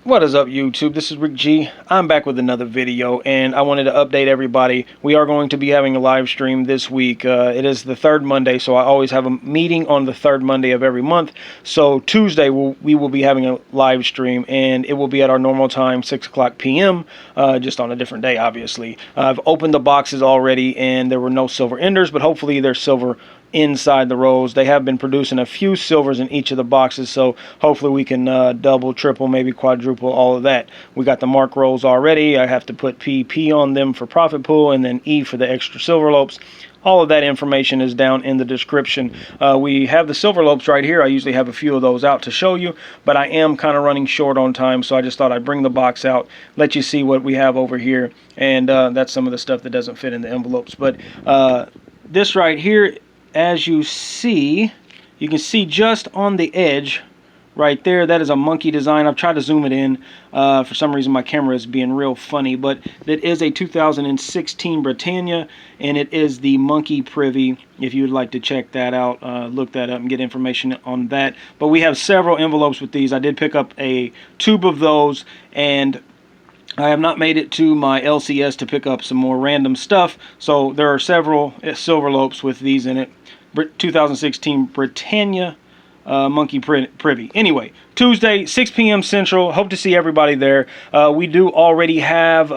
What is up, YouTube? This is Rick G. I'm back with another video, and I wanted to update everybody. We are going to be having a live stream this week. It is the third Monday, so I always have a meeting on the third Monday of every month. So Tuesday we will be having a live stream, and it will be at our normal time, 6 o'clock p.m., just on a different day, obviously. I've opened the boxes already, and there were no silver enders, but hopefully there's silver inside the rolls. They have been producing a few silvers in each of the boxes, so hopefully we can double, triple, maybe quadruple all of that. We got the mark rolls already. I have to put PP on them for profit pool, and then E for the extra silver lopes. All of that information is down in the description. We have the silver lopes right here. I usually have a few of those out to show you, but I am kind of running short on time, so I just thought I'd bring the box out, let you see what we have over here, and that's some of the stuff that doesn't fit in the envelopes. But this right here, as you can see just on the edge right there, that is a monkey design. I've tried to zoom it in. For some reason my camera is being real funny, but that is a 2016 Britannia, and it is the monkey privy. If you would like to check that out, look that up and get information on that. But we have several envelopes with these. I did pick up a tube of those, and I have not made it to my LCS to pick up some more random stuff, so there are several silver lopes with these in it. 2016 Britannia monkey privy. Anyway, Tuesday, 6 p.m. Central. Hope to see everybody there. We do already have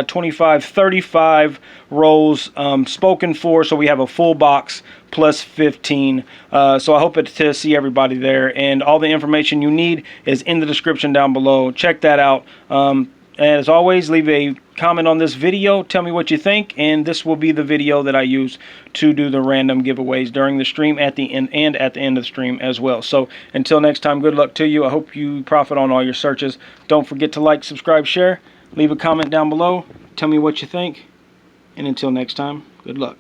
35 rolls spoken for, so we have a full box plus 15. So I hope to see everybody there, and all the information you need is in the description down below. Check that out. As always, leave a comment on this video. Tell me what you think, and this will be the video that I use to do the random giveaways during the stream, at the end, and at the end of the stream as well. So until next time, good luck to you. I hope you profit on all your searches. Don't forget to like, subscribe, share. Leave a comment down below. Tell me what you think. And until next time, good luck.